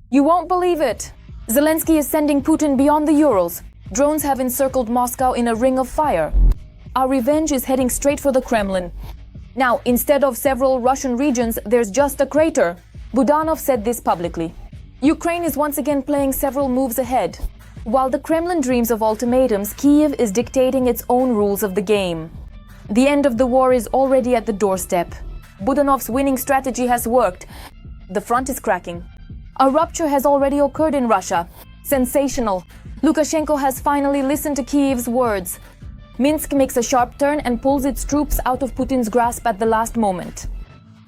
You won't believe it! Zelenskyy is sending Putin beyond the Urals. Drones have encircled Moscow in a ring of fire. Our revenge is heading straight for the Kremlin. Now, instead of several Russian regions, there's just a crater. Budanov said this publicly. Ukraine is once again playing several moves ahead. While the Kremlin dreams of ultimatums, Kyiv is dictating its own rules of the game. The end of the war is already at the doorstep. Budanov's winning strategy has worked. The front is cracking. A rupture has already occurred in Russia. Sensational. Lukashenko has finally listened to Kyiv's words. Minsk makes a sharp turn and pulls its troops out of Putin's grasp at the last moment.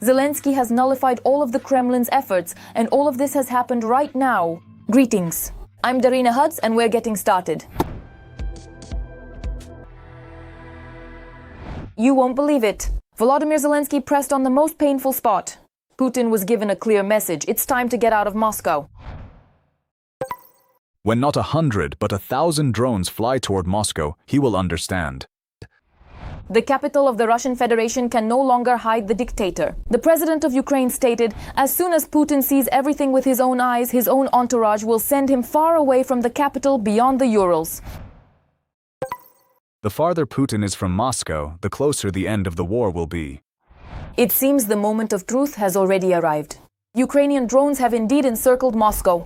Zelenskyy has nullified all of the Kremlin's efforts, and all of this has happened right now. Greetings. I'm Daryna Gutskalo, and we're getting started. You won't believe it. Volodymyr Zelenskyy pressed on the most painful spot. Putin was given a clear message. It's time to get out of Moscow. When not 100 but 1,000 drones fly toward Moscow, he will understand. The capital of the Russian Federation can no longer hide the dictator. The president of Ukraine stated, as soon as Putin sees everything with his own eyes, his own entourage will send him far away from the capital beyond the Urals. The farther Putin is from Moscow, the closer the end of the war will be. It seems the moment of truth has already arrived. Ukrainian drones have indeed encircled Moscow.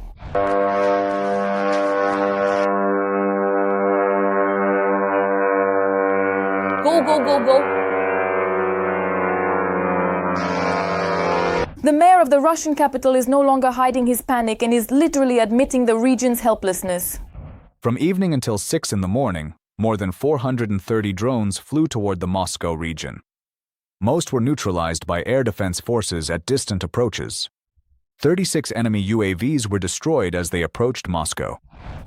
Go, go, go, go. The mayor of the Russian capital is no longer hiding his panic and is literally admitting the region's helplessness. From evening until 6 in the morning, more than 430 drones flew toward the Moscow region. Most were neutralized by air defense forces at distant approaches. 36 enemy UAVs were destroyed as they approached Moscow.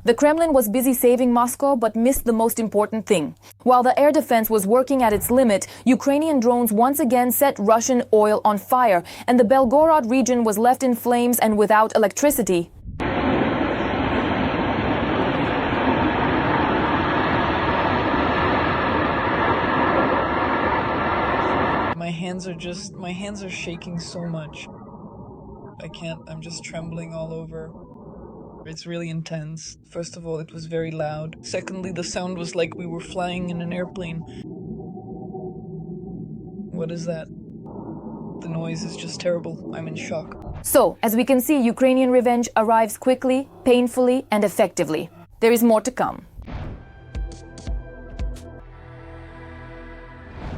The Kremlin was busy saving Moscow but missed the most important thing. While the air defense was working at its limit, Ukrainian drones once again set Russian oil on fire, and the Belgorod region was left in flames and without electricity. My hands are shaking so much. I'm just trembling all over. It's really intense. First of all, it was very loud. Secondly, the sound was like we were flying in an airplane. What is that? The noise is just terrible. I'm in shock. So, as we can see, Ukrainian revenge arrives quickly, painfully, and effectively. There is more to come.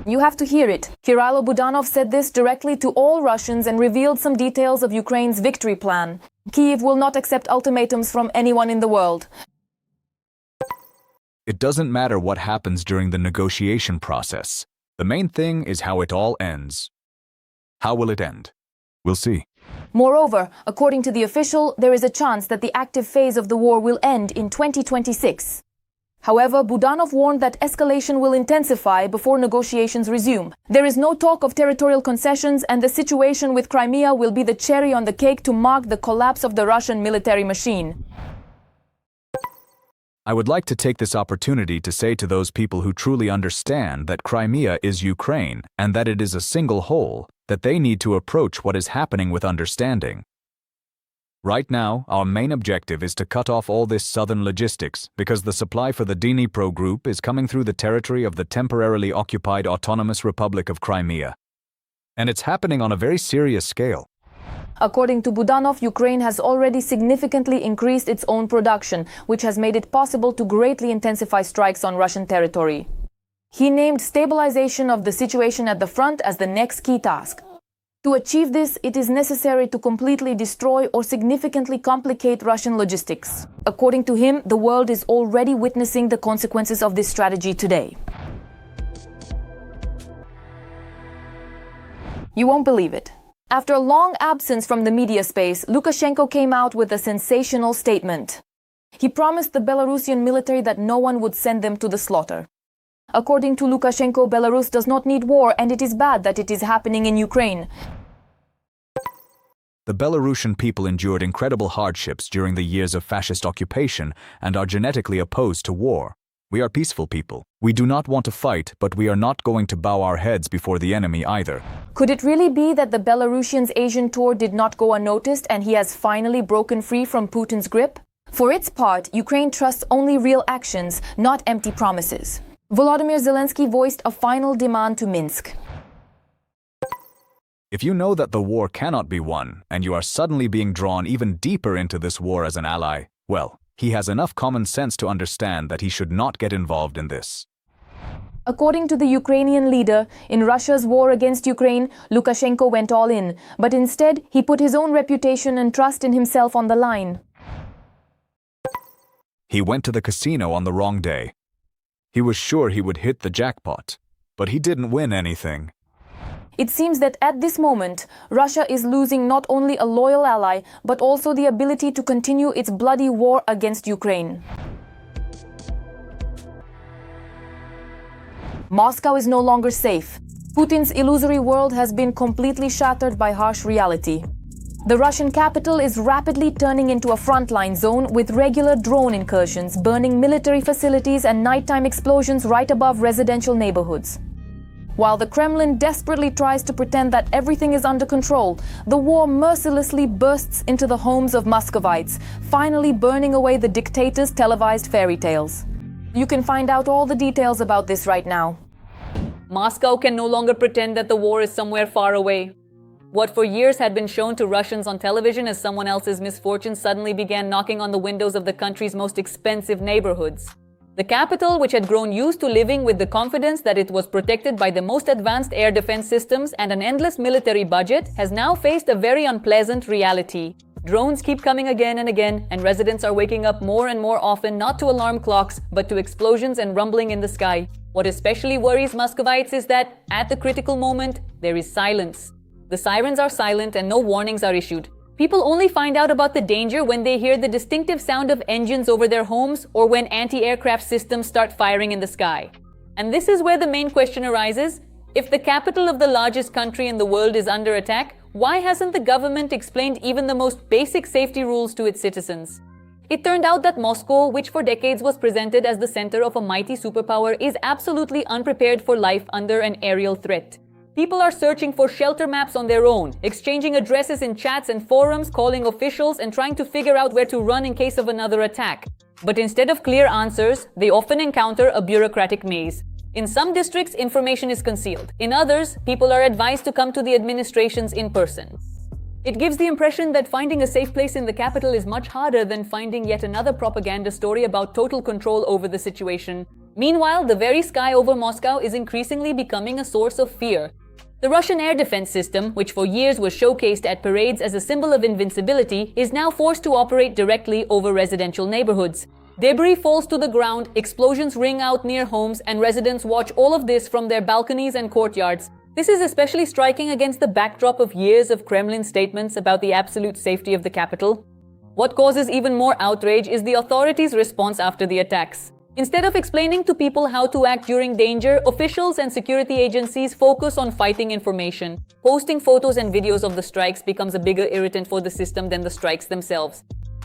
You have to hear it. Kirill Budanov said this directly to all Russians and revealed some details of Ukraine's victory plan. Kyiv will not accept ultimatums from anyone in the world. It doesn't matter what happens during the negotiation process. The main thing is how it all ends. How will it end? We'll see. Moreover, according to the official, there is a chance that the active phase of the war will end in 2026. However, Budanov warned that escalation will intensify before negotiations resume. There is no talk of territorial concessions, and the situation with Crimea will be the cherry on the cake to mark the collapse of the Russian military machine. I would like to take this opportunity to say to those people who truly understand that Crimea is Ukraine and that it is a single whole, that they need to approach what is happening with understanding. Right now, our main objective is to cut off all this southern logistics because the supply for the Dnipro group is coming through the territory of the temporarily occupied Autonomous Republic of Crimea. And it's happening on a very serious scale. According to Budanov, Ukraine has already significantly increased its own production, which has made it possible to greatly intensify strikes on Russian territory. He named stabilization of the situation at the front as the next key task. To achieve this, it is necessary to completely destroy or significantly complicate Russian logistics. According to him, the world is already witnessing the consequences of this strategy today. You won't believe it. After a long absence from the media space, Lukashenko came out with a sensational statement. He promised the Belarusian military that no one would send them to the slaughter. According to Lukashenko, Belarus does not need war, and it is bad that it is happening in Ukraine. The Belarusian people endured incredible hardships during the years of fascist occupation and are genetically opposed to war. We are peaceful people. We do not want to fight, but we are not going to bow our heads before the enemy either. Could it really be that the Belarusian's Asian tour did not go unnoticed and he has finally broken free from Putin's grip? For its part, Ukraine trusts only real actions, not empty promises. Volodymyr Zelenskyy voiced a final demand to Minsk. If you know that the war cannot be won, and you are suddenly being drawn even deeper into this war as an ally, well, he has enough common sense to understand that he should not get involved in this. According to the Ukrainian leader, in Russia's war against Ukraine, Lukashenko went all in, but instead he put his own reputation and trust in himself on the line. He went to the casino on the wrong day. He was sure he would hit the jackpot, but he didn't win anything. It seems that at this moment, Russia is losing not only a loyal ally, but also the ability to continue its bloody war against Ukraine. Moscow is no longer safe. Putin's illusory world has been completely shattered by harsh reality. The Russian capital is rapidly turning into a frontline zone with regular drone incursions, burning military facilities and nighttime explosions right above residential neighborhoods. While the Kremlin desperately tries to pretend that everything is under control, the war mercilessly bursts into the homes of Muscovites, finally burning away the dictator's televised fairy tales. You can find out all the details about this right now. Moscow can no longer pretend that the war is somewhere far away. What for years had been shown to Russians on television as someone else's misfortune suddenly began knocking on the windows of the country's most expensive neighborhoods. The capital, which had grown used to living with the confidence that it was protected by the most advanced air defense systems and an endless military budget, has now faced a very unpleasant reality. Drones keep coming again and again, and residents are waking up more and more often not to alarm clocks, but to explosions and rumbling in the sky. What especially worries Muscovites is that, at the critical moment, there is silence. The sirens are silent and no warnings are issued. People only find out about the danger when they hear the distinctive sound of engines over their homes or when anti-aircraft systems start firing in the sky. And this is where the main question arises. If the capital of the largest country in the world is under attack, why hasn't the government explained even the most basic safety rules to its citizens? It turned out that Moscow, which for decades was presented as the center of a mighty superpower, is absolutely unprepared for life under an aerial threat. People are searching for shelter maps on their own, exchanging addresses in chats and forums, calling officials, and trying to figure out where to run in case of another attack. But instead of clear answers, they often encounter a bureaucratic maze. In some districts, information is concealed. In others, people are advised to come to the administrations in person. It gives the impression that finding a safe place in the capital is much harder than finding yet another propaganda story about total control over the situation. Meanwhile, the very sky over Moscow is increasingly becoming a source of fear. The Russian air defense system, which for years was showcased at parades as a symbol of invincibility, is now forced to operate directly over residential neighborhoods. Debris falls to the ground, explosions ring out near homes, and residents watch all of this from their balconies and courtyards. This is especially striking against the backdrop of years of Kremlin statements about the absolute safety of the capital. What causes even more outrage is the authorities' response after the attacks. Instead of explaining to people how to act during danger, officials and security agencies focus on fighting information. Posting photos and videos of the strikes becomes a bigger irritant for the system than the strikes themselves.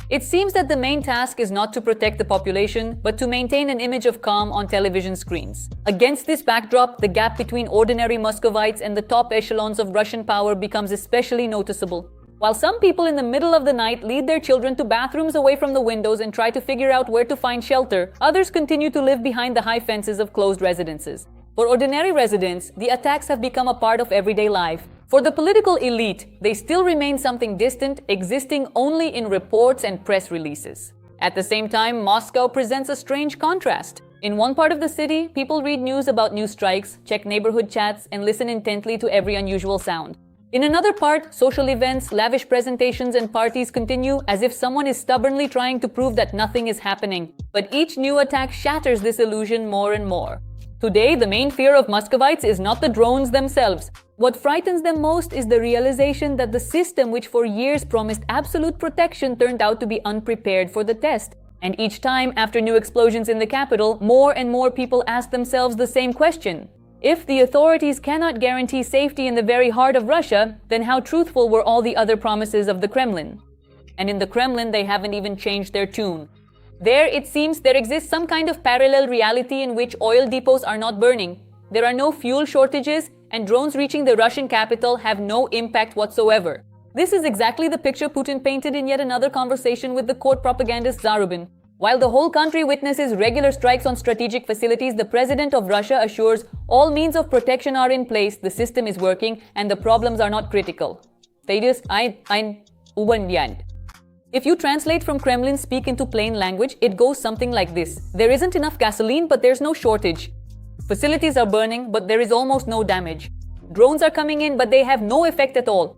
It seems that the main task is not to protect the population, but to maintain an image of calm on television screens. Against this backdrop, the gap between ordinary Muscovites and the top echelons of Russian power becomes especially noticeable. While some people in the middle of the night lead their children to bathrooms away from the windows and try to figure out where to find shelter, others continue to live behind the high fences of closed residences. For ordinary residents, the attacks have become a part of everyday life. For the political elite, they still remain something distant, existing only in reports and press releases. At the same time, Moscow presents a strange contrast. In one part of the city, people read news about new strikes, check neighborhood chats, and listen intently to every unusual sound. In another part, social events, lavish presentations, and parties continue as if someone is stubbornly trying to prove that nothing is happening. But each new attack shatters this illusion more and more. Today, the main fear of Muscovites is not the drones themselves. What frightens them most is the realization that the system which for years promised absolute protection turned out to be unprepared for the test. And each time, after new explosions in the capital, more and more people ask themselves the same question. If the authorities cannot guarantee safety in the very heart of Russia, then how truthful were all the other promises of the Kremlin? And in the Kremlin, they haven't even changed their tune. There, it seems, there exists some kind of parallel reality in which oil depots are not burning. There are no fuel shortages, and drones reaching the Russian capital have no impact whatsoever. This is exactly the picture Putin painted in yet another conversation with the court propagandist Zarubin. While the whole country witnesses regular strikes on strategic facilities, the president of Russia assures all means of protection are in place, the system is working, and the problems are not critical. Status ein Ubundian. If you translate from Kremlin speak into plain language, it goes something like this. There isn't enough gasoline, but there's no shortage. Facilities are burning, but there is almost no damage. Drones are coming in, but they have no effect at all.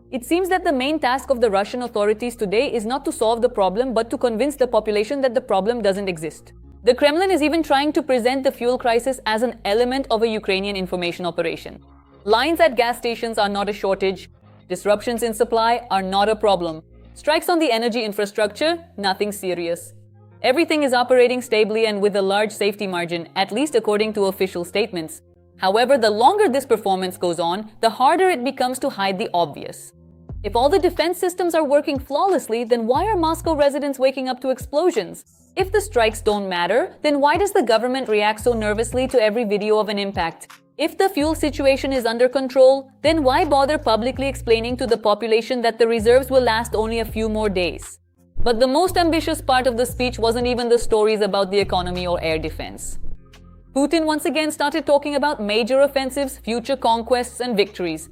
It seems that the main task of the Russian authorities today is not to solve the problem, but to convince the population that the problem doesn't exist. The Kremlin is even trying to present the fuel crisis as an element of a Ukrainian information operation. Lines at gas stations are not a shortage. Disruptions in supply are not a problem. Strikes on the energy infrastructure, nothing serious. Everything is operating stably and with a large safety margin, at least according to official statements. However, the longer this performance goes on, the harder it becomes to hide the obvious. If all the defense systems are working flawlessly, then why are Moscow residents waking up to explosions? If the strikes don't matter, then why does the government react so nervously to every video of an impact? If the fuel situation is under control, then why bother publicly explaining to the population that the reserves will last only a few more days? But the most ambitious part of the speech wasn't even the stories about the economy or air defense. Putin once again started talking about major offensives, future conquests, and victories.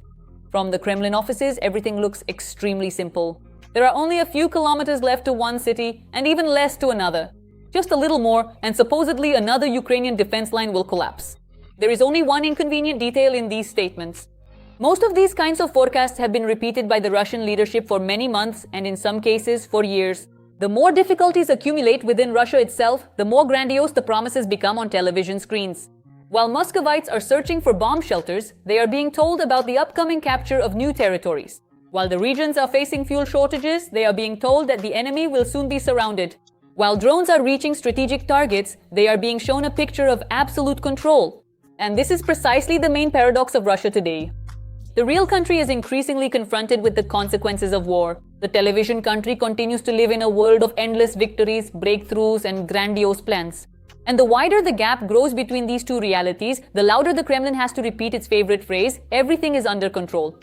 From the Kremlin offices, everything looks extremely simple. There are only a few kilometers left to one city, and even less to another. Just a little more, and supposedly another Ukrainian defense line will collapse. There is only one inconvenient detail in these statements. Most of these kinds of forecasts have been repeated by the Russian leadership for many months, and in some cases, for years. The more difficulties accumulate within Russia itself, the more grandiose the promises become on television screens. While Muscovites are searching for bomb shelters, they are being told about the upcoming capture of new territories. While the regions are facing fuel shortages, they are being told that the enemy will soon be surrounded. While drones are reaching strategic targets, they are being shown a picture of absolute control. And this is precisely the main paradox of Russia today. The real country is increasingly confronted with the consequences of war. The television country continues to live in a world of endless victories, breakthroughs, and grandiose plans. And the wider the gap grows between these two realities, the louder the Kremlin has to repeat its favorite phrase, everything is under control.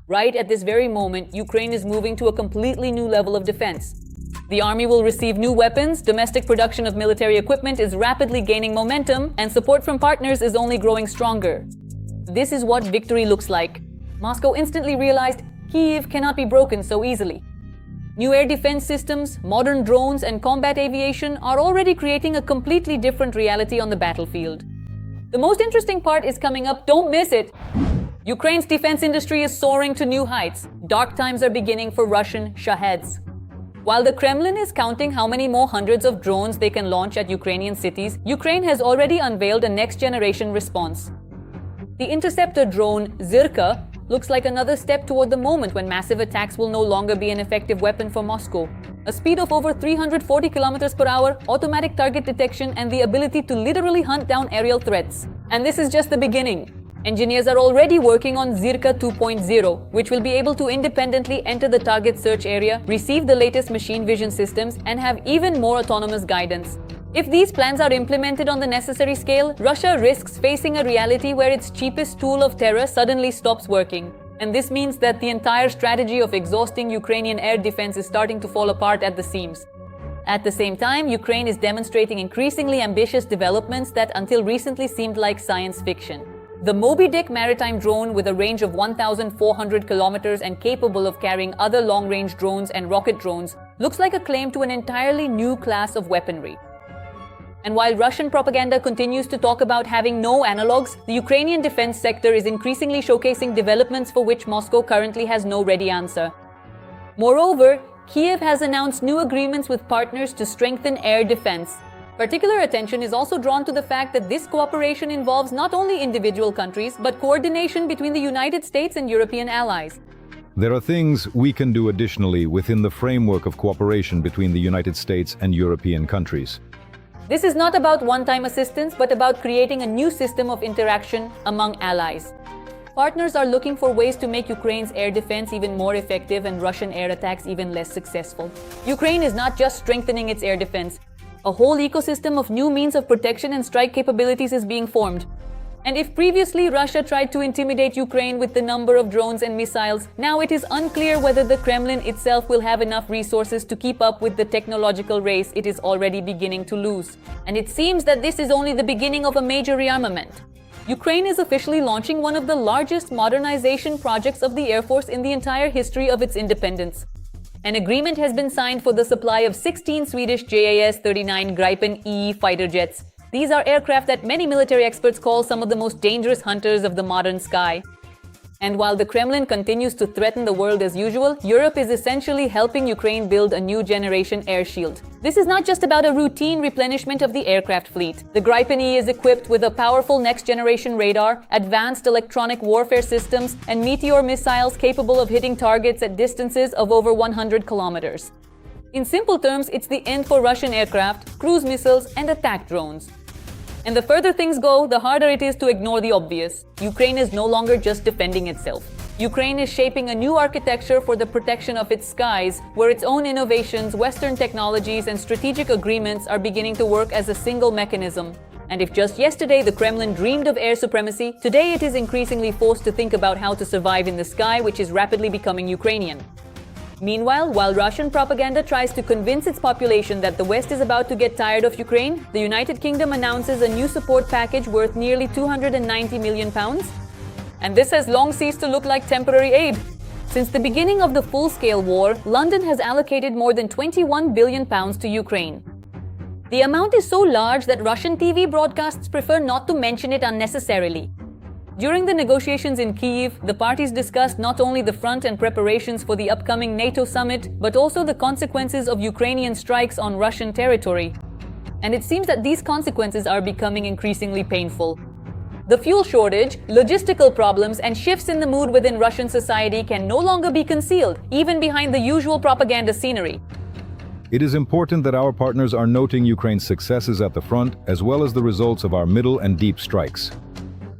Right at this very moment, Ukraine is moving to a completely new level of defense. The army will receive new weapons, domestic production of military equipment is rapidly gaining momentum, and support from partners is only growing stronger. This is what victory looks like. Moscow instantly realized Kyiv cannot be broken so easily. New air defense systems, modern drones, and combat aviation are already creating a completely different reality on the battlefield. The most interesting part is coming up, don't miss it! Ukraine's defense industry is soaring to new heights. Dark times are beginning for Russian Shaheds. While the Kremlin is counting how many more hundreds of drones they can launch at Ukrainian cities, Ukraine has already unveiled a next-generation response. The interceptor drone Zirka looks like another step toward the moment when massive attacks will no longer be an effective weapon for Moscow. A speed of over 340 km per hour, automatic target detection, and the ability to literally hunt down aerial threats. And this is just the beginning. Engineers are already working on Zirka 2.0, which will be able to independently enter the target search area, receive the latest machine vision systems, and have even more autonomous guidance. If these plans are implemented on the necessary scale, Russia risks facing a reality where its cheapest tool of terror suddenly stops working. And this means that the entire strategy of exhausting Ukrainian air defense is starting to fall apart at the seams. At the same time, Ukraine is demonstrating increasingly ambitious developments that until recently seemed like science fiction. The Moby Dick maritime drone, with a range of 1,400 kilometers and capable of carrying other long-range drones and rocket drones, looks like a claim to an entirely new class of weaponry. And while Russian propaganda continues to talk about having no analogs, the Ukrainian defense sector is increasingly showcasing developments for which Moscow currently has no ready answer. Moreover, Kyiv has announced new agreements with partners to strengthen air defense. Particular attention is also drawn to the fact that this cooperation involves not only individual countries, but coordination between the United States and European allies. There are things we can do additionally within the framework of cooperation between the United States and European countries. This is not about one-time assistance, but about creating a new system of interaction among allies. Partners are looking for ways to make Ukraine's air defense even more effective and Russian air attacks even less successful. Ukraine is not just strengthening its air defense. A whole ecosystem of new means of protection and strike capabilities is being formed. And if previously Russia tried to intimidate Ukraine with the number of drones and missiles, now it is unclear whether the Kremlin itself will have enough resources to keep up with the technological race it is already beginning to lose. And it seems that this is only the beginning of a major rearmament. Ukraine is officially launching one of the largest modernization projects of the Air Force in the entire history of its independence. An agreement has been signed for the supply of 16 Swedish JAS-39 Gripen E fighter jets. These are aircraft that many military experts call some of the most dangerous hunters of the modern sky. And while the Kremlin continues to threaten the world as usual, Europe is essentially helping Ukraine build a new generation air shield. This is not just about a routine replenishment of the aircraft fleet. The Gripen E is equipped with a powerful next-generation radar, advanced electronic warfare systems, and Meteor missiles capable of hitting targets at distances of over 100 kilometers. In simple terms, it's the end for Russian aircraft, cruise missiles, and attack drones. And the further things go, the harder it is to ignore the obvious. Ukraine is no longer just defending itself. Ukraine is shaping a new architecture for the protection of its skies, where its own innovations, Western technologies, and strategic agreements are beginning to work as a single mechanism. And if just yesterday the Kremlin dreamed of air supremacy, today it is increasingly forced to think about how to survive in the sky, which is rapidly becoming Ukrainian. Meanwhile, while Russian propaganda tries to convince its population that the West is about to get tired of Ukraine, the United Kingdom announces a new support package worth nearly £290 million. And this has long ceased to look like temporary aid. Since the beginning of the full-scale war, London has allocated more than £21 billion to Ukraine. The amount is so large that Russian TV broadcasts prefer not to mention it unnecessarily. During the negotiations in Kyiv, the parties discussed not only the front and preparations for the upcoming NATO summit, but also the consequences of Ukrainian strikes on Russian territory. And it seems that these consequences are becoming increasingly painful. The fuel shortage, logistical problems, and shifts in the mood within Russian society can no longer be concealed, even behind the usual propaganda scenery. It is important that our partners are noting Ukraine's successes at the front, as well as the results of our middle and deep strikes.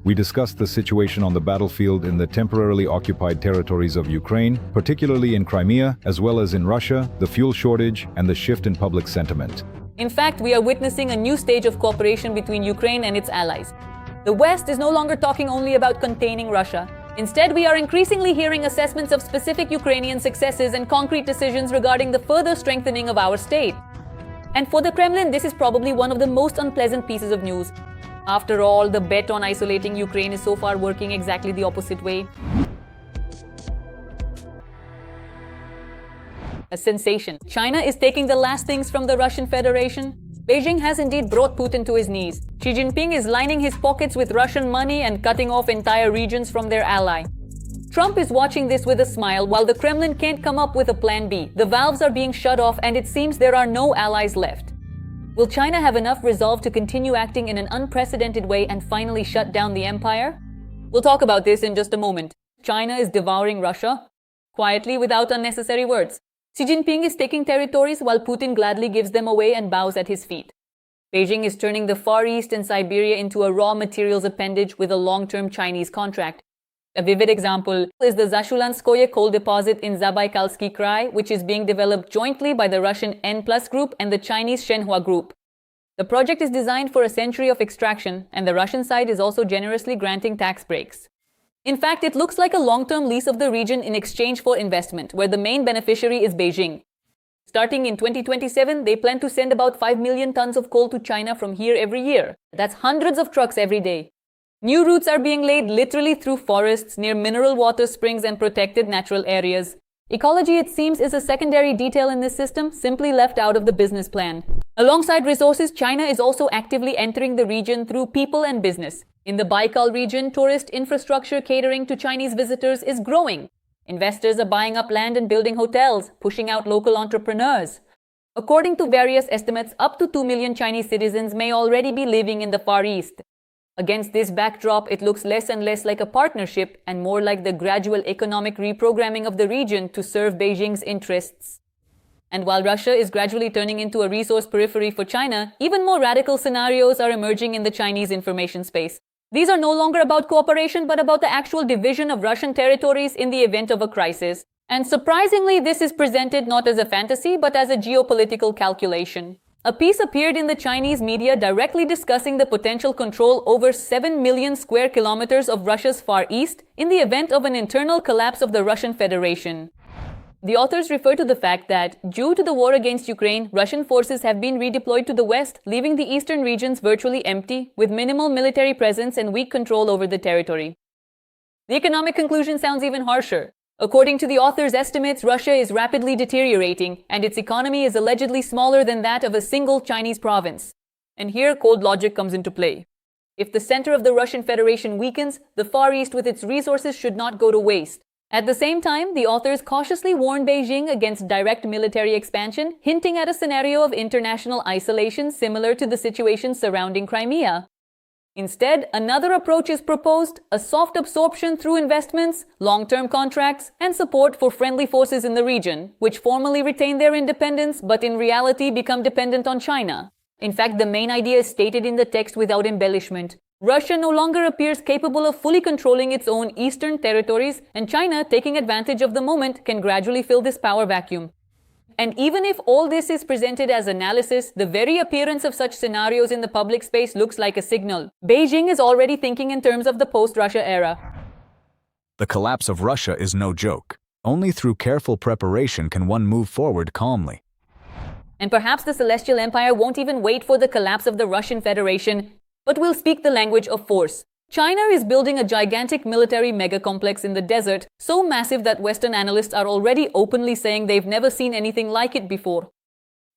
We discussed the situation on the battlefield in the temporarily occupied territories of Ukraine, particularly in Crimea, as well as in Russia, the fuel shortage, and the shift in public sentiment. In fact, we are witnessing a new stage of cooperation between Ukraine and its allies. The West is no longer talking only about containing Russia. Instead, we are increasingly hearing assessments of specific Ukrainian successes and concrete decisions regarding the further strengthening of our state. And for the Kremlin, this is probably one of the most unpleasant pieces of news. After all, the bet on isolating Ukraine is so far working exactly the opposite way. A sensation. China is taking the last things from the Russian Federation. Beijing has indeed brought Putin to his knees. Xi Jinping is lining his pockets with Russian money and cutting off entire regions from their ally. Trump is watching this with a smile while the Kremlin can't come up with a plan B. The valves are being shut off and it seems there are no allies left. Will China have enough resolve to continue acting in an unprecedented way and finally shut down the empire? We'll talk about this in just a moment. China is devouring Russia, quietly without unnecessary words. Xi Jinping is taking territories while Putin gladly gives them away and bows at his feet. Beijing is turning the Far East and Siberia into a raw materials appendage with a long-term Chinese contract. A vivid example is the Zashulanskoye coal deposit in Zabaikalsky Krai, which is being developed jointly by the Russian N+ Group and the Chinese Shenhua Group. The project is designed for a century of extraction, and the Russian side is also generously granting tax breaks. In fact, it looks like a long-term lease of the region in exchange for investment, where the main beneficiary is Beijing. Starting in 2027, they plan to send about 5 million tons of coal to China from here every year. That's hundreds of trucks every day. New routes are being laid literally through forests, near mineral water springs and protected natural areas. Ecology, it seems, is a secondary detail in this system, simply left out of the business plan. Alongside resources, China is also actively entering the region through people and business. In the Baikal region, tourist infrastructure catering to Chinese visitors is growing. Investors are buying up land and building hotels, pushing out local entrepreneurs. According to various estimates, up to 2 million Chinese citizens may already be living in the Far East. Against this backdrop, it looks less and less like a partnership and more like the gradual economic reprogramming of the region to serve Beijing's interests. And while Russia is gradually turning into a resource periphery for China, even more radical scenarios are emerging in the Chinese information space. These are no longer about cooperation, but about the actual division of Russian territories in the event of a crisis. And surprisingly, this is presented not as a fantasy, but as a geopolitical calculation. A piece appeared in the Chinese media directly discussing the potential control over 7 million square kilometers of Russia's Far East in the event of an internal collapse of the Russian Federation. The authors refer to the fact that, due to the war against Ukraine, Russian forces have been redeployed to the west, leaving the eastern regions virtually empty, with minimal military presence and weak control over the territory. The economic conclusion sounds even harsher. According to the authors' estimates, Russia is rapidly deteriorating, and its economy is allegedly smaller than that of a single Chinese province. And here, cold logic comes into play. If the center of the Russian Federation weakens, the Far East with its resources should not go to waste. At the same time, the authors cautiously warn Beijing against direct military expansion, hinting at a scenario of international isolation similar to the situation surrounding Crimea. Instead, another approach is proposed, a soft absorption through investments, long-term contracts, and support for friendly forces in the region, which formally retain their independence but in reality become dependent on China. In fact, the main idea is stated in the text without embellishment. Russia no longer appears capable of fully controlling its own eastern territories, and China, taking advantage of the moment, can gradually fill this power vacuum. And even if all this is presented as analysis, the very appearance of such scenarios in the public space looks like a signal. Beijing is already thinking in terms of the post-Russia era. The collapse of Russia is no joke. Only through careful preparation can one move forward calmly. And perhaps the Celestial Empire won't even wait for the collapse of the Russian Federation, but will speak the language of force. China is building a gigantic military mega-complex in the desert, so massive that Western analysts are already openly saying they've never seen anything like it before.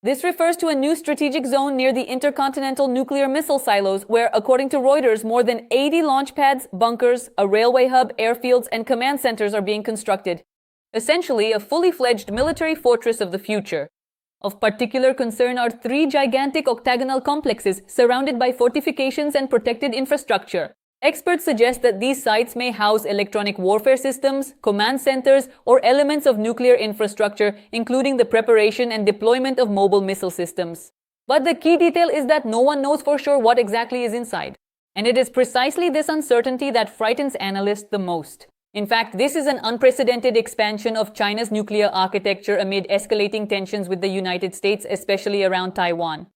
This refers to a new strategic zone near the intercontinental nuclear missile silos where, according to Reuters, more than 80 launch pads, bunkers, a railway hub, airfields, and command centers are being constructed. Essentially, a fully fledged military fortress of the future. Of particular concern are 3 gigantic octagonal complexes surrounded by fortifications and protected infrastructure. Experts suggest that these sites may house electronic warfare systems, command centers, or elements of nuclear infrastructure, including the preparation and deployment of mobile missile systems. But the key detail is that no one knows for sure what exactly is inside. And it is precisely this uncertainty that frightens analysts the most. In fact, this is an unprecedented expansion of China's nuclear architecture amid escalating tensions with the United States, especially around Taiwan.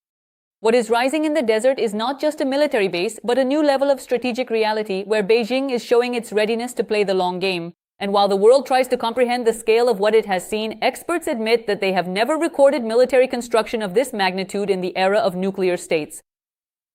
What is rising in the desert is not just a military base, but a new level of strategic reality where Beijing is showing its readiness to play the long game. And while the world tries to comprehend the scale of what it has seen, experts admit that they have never recorded military construction of this magnitude in the era of nuclear states.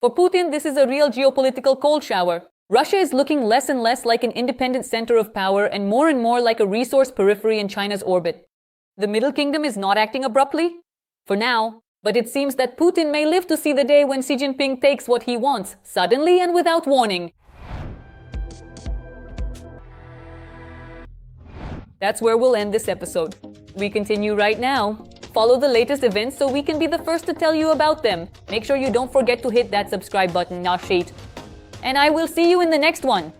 For Putin, this is a real geopolitical cold shower. Russia is looking less and less like an independent center of power and more like a resource periphery in China's orbit. The Middle Kingdom is not acting abruptly, for now, but it seems that Putin may live to see the day when Xi Jinping takes what he wants, suddenly and without warning. That's where we'll end this episode. We continue right now. Follow the latest events so we can be the first to tell you about them. Make sure you don't forget to hit that subscribe button, not shade. And I will see you in the next one.